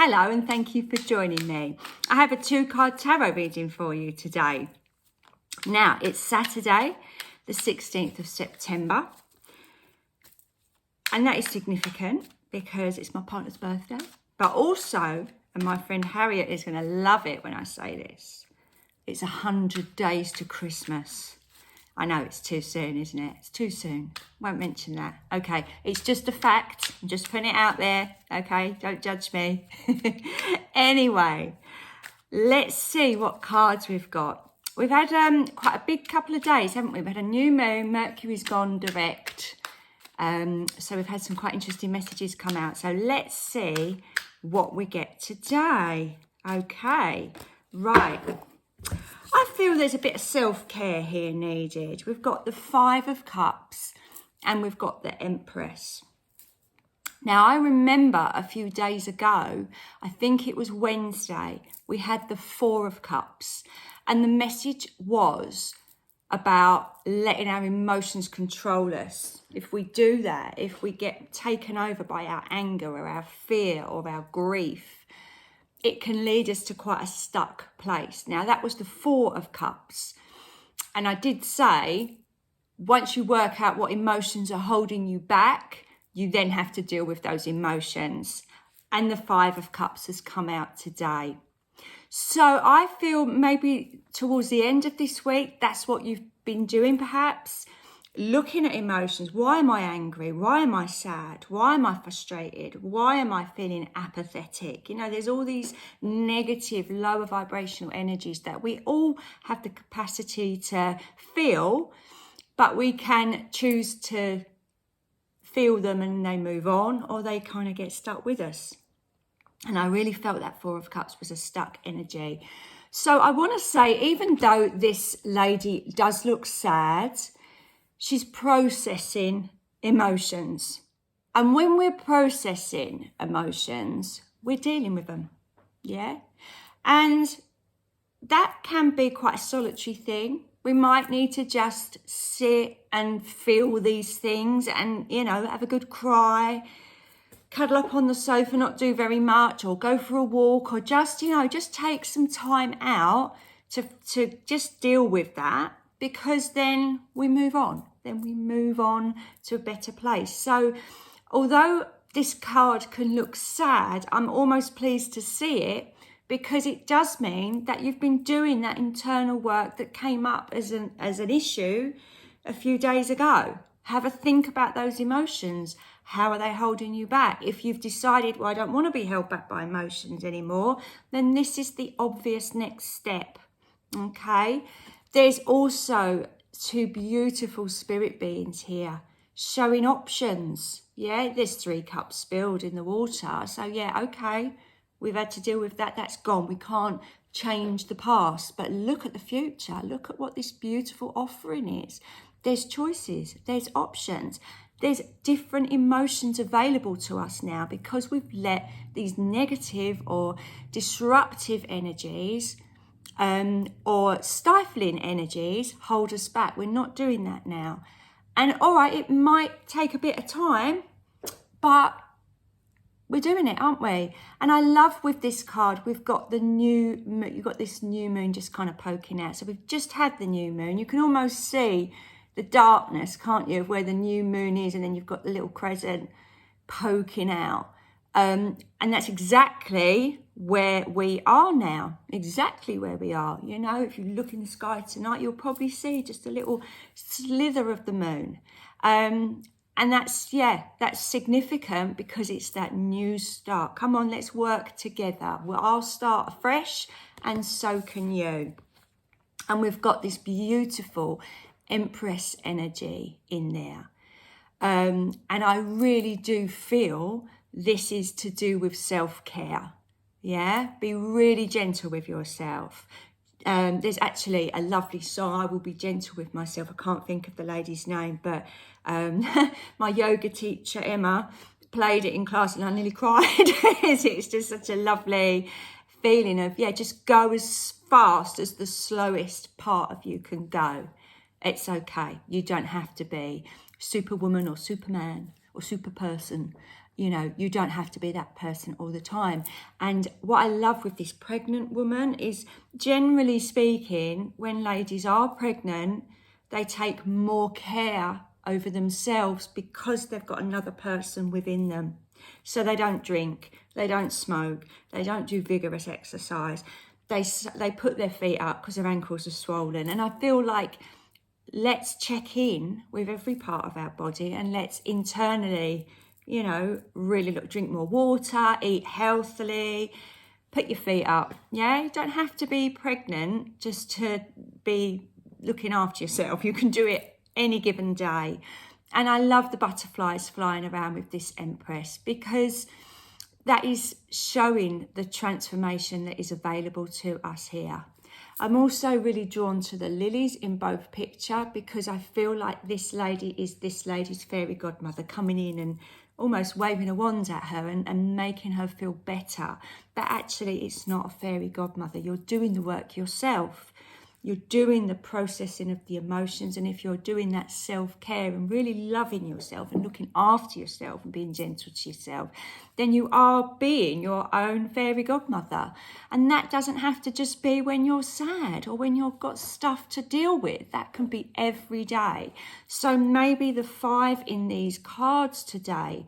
Hello and thank you for joining me. I have a 2-card tarot reading for you today. Now, it's Saturday, the 16th of September. And that is significant because it's my partner's birthday. But also, and my friend Harriet is going to love it when I say this, it's 100 days to Christmas. I know it's too soon, isn't it? It's too soon. Won't mention that. Okay, it's just a fact. I'm just putting it out there. Okay, don't judge me. Anyway, let's see what cards we've got. We've had quite a big couple of days, haven't we? We've had a new moon. Mercury's gone direct. So we've had some quite interesting messages come out. So let's see what we get today. Okay, right. I feel there's a bit of self-care here needed. We've got the 5 of Cups and we've got the Empress. Now, I remember a few days ago, I think it was Wednesday, we had the 4 of Cups. And the message was about letting our emotions control us. If we do that, if we get taken over by our anger or our fear or our grief, it can lead us to quite a stuck place. Now, that was the 4 of Cups. And I did say, once you work out what emotions are holding you back, you then have to deal with those emotions. And the 5 of Cups has come out today. So I feel maybe towards the end of this week, that's what you've been doing perhaps. Looking at emotions. Why am I angry? Why am I sad? Why am I frustrated? Why am I feeling apathetic? You know, there's all these negative, lower vibrational energies that we all have the capacity to feel, but we can choose to feel them and they move on, or they kind of get stuck with us. And I really felt that 4 of Cups was a stuck energy. So I want to say, even though this lady does look sad, she's processing emotions. And when we're processing emotions, we're dealing with them. Yeah? And that can be quite a solitary thing. We might need to just sit and feel these things and, you know, have a good cry, cuddle up on the sofa, not do very much, or go for a walk, or just, you know, just take some time out to just deal with that. Because then we move on. Then we move on to a better place. So although this card can look sad, I'm almost pleased to see it because it does mean that you've been doing that internal work that came up as an issue a few days ago. Have a think about those emotions. How are they holding you back? If you've decided, well, I don't want to be held back by emotions anymore, then this is the obvious next step. Okay? There's also 2 beautiful spirit beings here showing options. Yeah, there's 3 cups spilled in the water. So yeah, okay, we've had to deal with that. That's gone. We can't change the past, but look at the future. Look at what this beautiful offering is. There's choices. There's options. There's different emotions available to us now because we've let these negative or disruptive energies or stifling energies hold us back. We're not doing that now. And all right, it might take a bit of time, but we're doing it, aren't we? And I love with this card, we've got the new moon, you've got this new moon just kind of poking out. So we've just had the new moon. You can almost see the darkness, can't you, of where the new moon is, and then you've got the little crescent poking out. And that's exactly where we are now, exactly where we are. You know, if you look in the sky tonight, you'll probably see just a little slither of the moon. And that's significant because it's that new start. Come on, let's work together. Well, I'll start afresh and so can you. And we've got this beautiful Empress energy in there. And I really do feel this is to do with self-care. Yeah, be really gentle with yourself. There's actually a lovely song, I Will Be Gentle With Myself. I can't think of the lady's name, but my yoga teacher, Emma, played it in class and I nearly cried. It's just such a lovely feeling of, yeah, just go as fast as the slowest part of you can go. It's okay. You don't have to be Superwoman or Superman or super person. you know, you don't have to be that person all the time. And what I love with this pregnant woman is, generally speaking, when ladies are pregnant, they take more care over themselves because they've got another person within them. So they don't drink, they don't smoke, they don't do vigorous exercise. They put their feet up because their ankles are swollen. And I feel like, let's check in with every part of our body, and let's internally, you know, really drink more water, eat healthily, put your feet up. Yeah, you don't have to be pregnant just to be looking after yourself. You can do it any given day. And I love the butterflies flying around with this Empress, because that is showing the transformation that is available to us here. I'm also really drawn to the lilies in both picture, because I feel like this lady is this lady's fairy godmother coming in and almost waving a wand at her and making her feel better. But actually, it's not a fairy godmother. You're doing the work yourself. You're doing the processing of the emotions. And if you're doing that self-care and really loving yourself and looking after yourself and being gentle to yourself, then you are being your own fairy godmother. And that doesn't have to just be when you're sad or when you've got stuff to deal with. That can be every day. So maybe the 5 in these cards today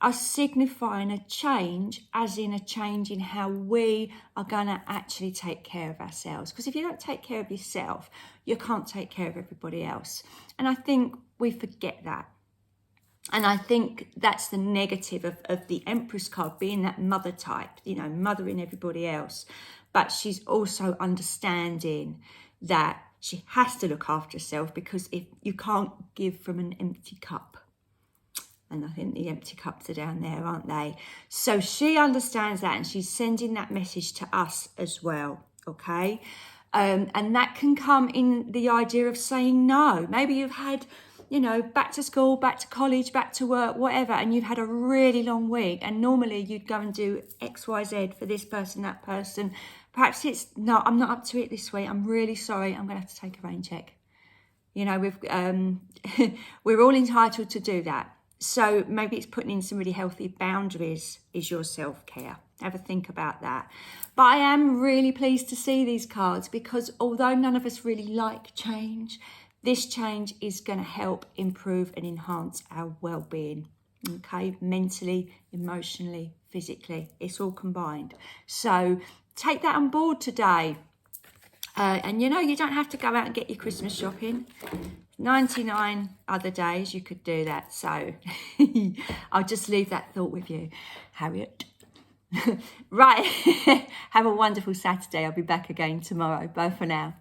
are signifying a change, as in a change in how we are going to actually take care of ourselves. Because if you don't take care of yourself, you can't take care of everybody else. And I think we forget that. And I think that's the negative of the Empress card, being that mother type, you know, mothering everybody else. But she's also understanding that she has to look after herself, because if you can't give from an empty cup. And I think the empty cups are down there, aren't they? So she understands that, and she's sending that message to us as well, okay? And that can come in the idea of saying no. Maybe you've had, you know, back to school, back to college, back to work, whatever, and you've had a really long week, and normally you'd go and do X, Y, Z for this person, that person. Perhaps it's, no, I'm not up to it this week. I'm really sorry. I'm going to have to take a rain check. You know, we're all entitled to do that. So maybe it's putting in some really healthy boundaries is your self-care. Have a think about that. But I am really pleased to see these cards, because although none of us really like change, this change is going to help improve and enhance our well-being. Okay, mentally, emotionally, physically, it's all combined. So take that on board today. And you know, you don't have to go out and get your Christmas shopping. 99 other days you could do that. So I'll just leave that thought with you, Harriet. Right. Have a wonderful Saturday. I'll be back again tomorrow. Bye for now.